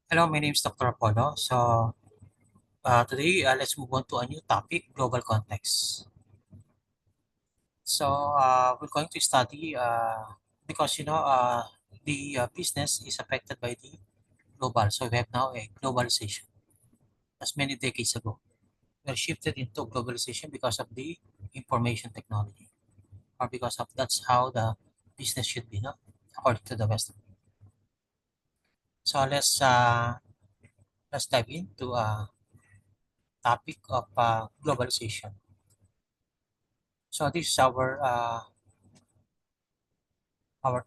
Hello, my name is Dr. Apollo. Today, let's move on to a new topic, global context. We're going to study because the business is affected by the global. So we have now a globalization. As many decades ago, we're shifted into globalization because of the information technology, or because of that's how the business should be, no? According to the West. So let's dive into a topic of globalization. So this is our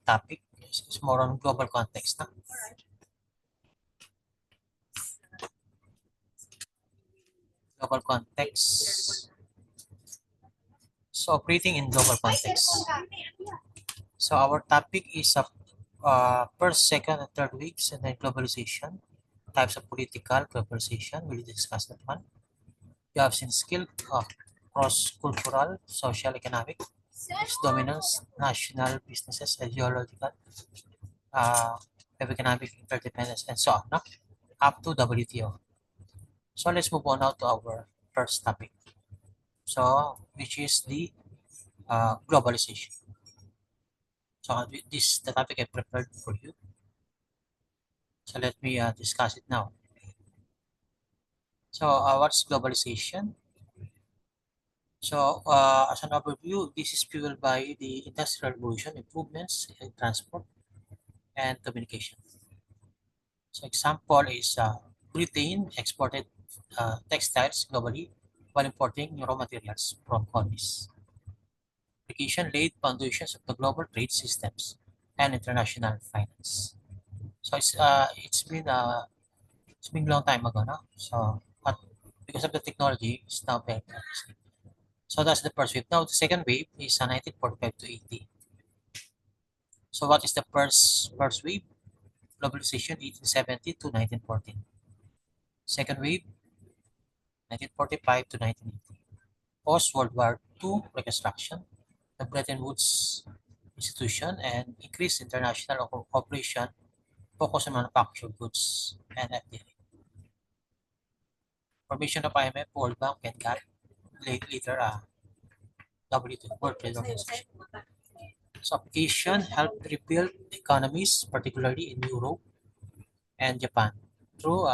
topic is more on global context. No? Global context. So operating in global context. So our topic is first, second, and third waves, and then globalization. Types of political globalization. We'll discuss that one. You have seen skill of cross-cultural, social, economic, its dominance, national businesses, ideological, uh, economic interdependence, and so on. No? Up to WTO. So let's move on now to our first topic. Which is the globalization. This is the topic I prepared for you. So let me discuss it now. What's globalization? As an overview, this is fueled by the Industrial Revolution improvements in transport and communication. So, example is Britain exported textiles globally while importing raw materials from colonies. Application laid foundations of the global trade systems and international finance. It's been a long time ago now. But because of the technology, it's now very easy. So that's the first wave. Now the second wave is 1945 to 80. So what is the first wave? Globalization 1870 to 1914. Second wave 1945 to 1980. Post World War II reconstruction, the Bretton Woods institution, and increased international cooperation focus on manufactured goods and FDI. Formation of IMF, World Bank, and GATT later WTO, World Trade Organization. So application helped rebuild economies, particularly in Europe and Japan, through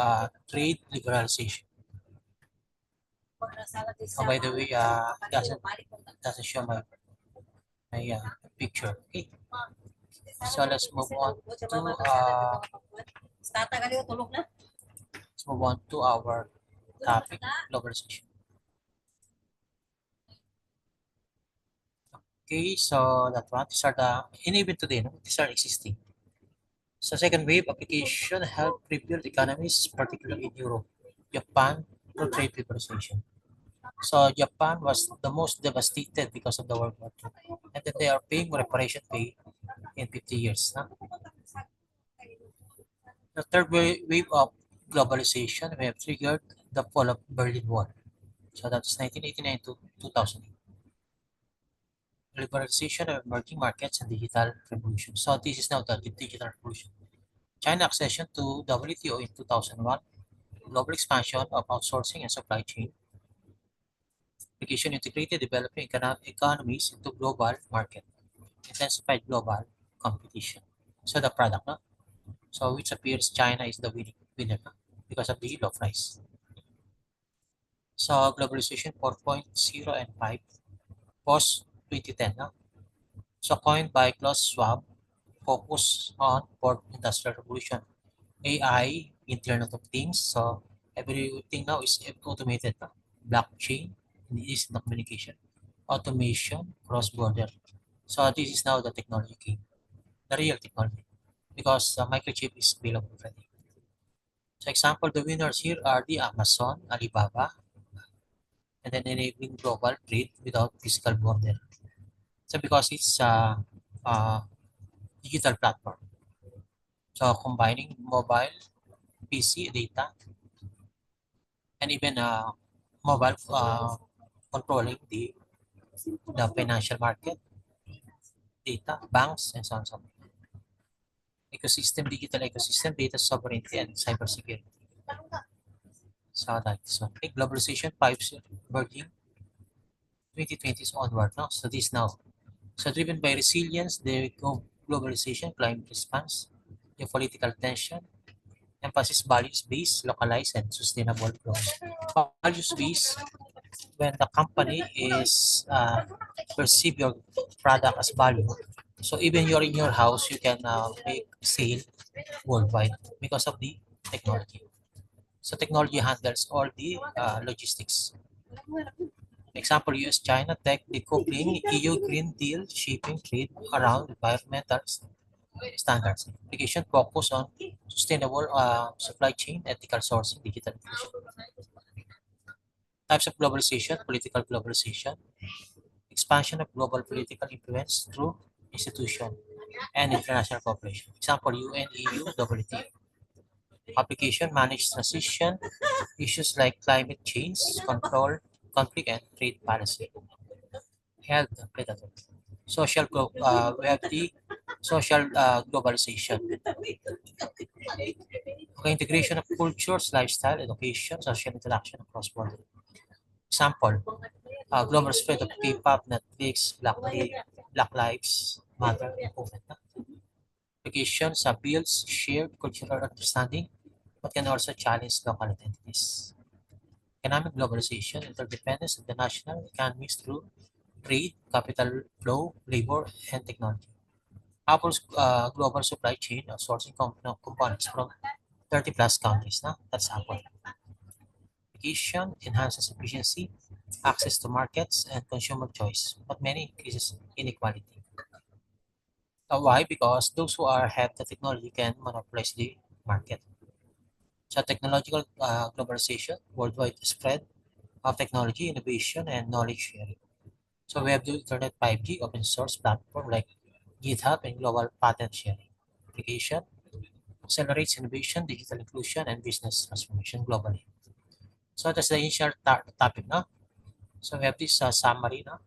trade liberalization. Oh, by the way, doesn't show my picture. Okay, so let's move on to our topic, globalization. Okay, so that one, these are and even today, no, these are existing. So second wave application helped rebuild economies, particularly in Europe, Japan, through trade liberalization. So Japan was the most devastated because of the World War II. And then they are paying reparation pay in 50 years. Huh? The third wave of globalization may have triggered the fall of Berlin Wall. So that's 1989 to 2008. Liberalization of emerging markets and digital revolution. So this is now the digital revolution. China accession to WTO in 2001, global expansion of outsourcing and supply chain, application integrated developing economies into global market, intensified global competition. So the product, no? So which appears China is the winner no? Because of the low price. So globalization 4.0 and 5 post 2010. No? So coined by Klaus Schwab, focus on fourth industrial revolution, AI, Internet of Things. So everything now is automated. No? Blockchain, instant communication, automation, cross-border. So this is now the technology king, the real technology, because the microchip is available already. So example, the winners here are the Amazon, Alibaba, and then enabling global trade without physical border. So because it's a digital platform, so combining mobile, PC data, and even mobile controlling the financial market data, banks, and so on. So on. ecosystem, digital ecosystem, data sovereignty, and cybersecurity. So that's one. Okay, globalization, pipes emerging 2020s onward. No? So this now. So driven by resilience, the globalization, climate response, geopolitical tension, emphasis values-based, localized, and sustainable growth. Values-based, when the company is perceive your product as value, so even you're in your house, you can make sale worldwide because of the technology. So technology handles all the logistics. Example, US China tech decoupling, EU Green Deal shaping trade around environmental standards. Application focus on sustainable supply chain, ethical sourcing, digital inclusion. Types of globalization, political globalization, expansion of global political influence through institution and international cooperation. Example, UN, EU, WTO. Application manage transition, issues like climate change, control, conflict, and trade policy. Health predator. We have the social globalization. Okay, integration of cultures, lifestyle, education, social interaction across borders. Example, global spread of K-pop, Netflix, Black Lives Matter movement. Applications builds shared cultural understanding, but can also challenge local identities. Economic globalization, interdependence of the national economies through trade, capital flow, labor, and technology. Apple's global supply chain of sourcing components from 30 plus countries. Na? That's Apple. Application enhances efficiency, access to markets, and consumer choice, but many increases inequality. Why? Because those who have the technology can monopolize the market. So technological globalization, worldwide spread of technology, innovation, and knowledge sharing. So we have the Internet 5G open source platform like GitHub and global patent sharing. Application accelerates innovation, digital inclusion, and business transformation globally. So that's the initial topic. No? So we have this summary. No?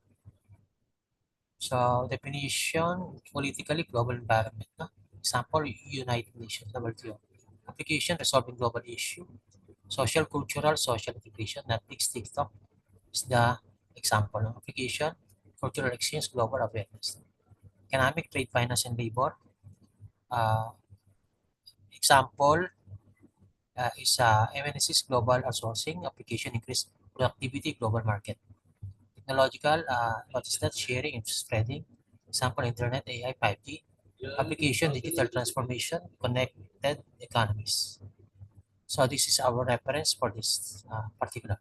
So definition, politically global environment. No? Example, United Nations, WTO. Application, resolving global issue. Social, cultural, social integration. Netflix, TikTok is the example. No? Application, cultural exchange, global awareness. Economic, trade, finance, and labor. Uh, example is MNC's global outsourcing. Application, increase productivity, global market. Technological, what is that? Sharing and spreading. Example, internet, AI, 5G. Application, digital transformation, connected economies. So this is our reference for this particular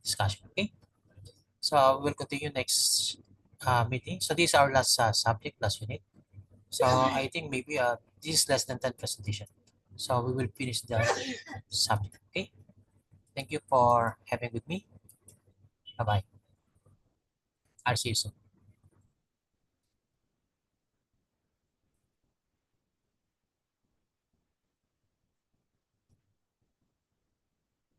discussion. Okay. So we'll continue next meeting. So this is our last subject, last unit. So I think maybe this is less than 10 presentation. So we will finish the subject. Okay. Thank you for having with me. Bye bye. I'll see you soon.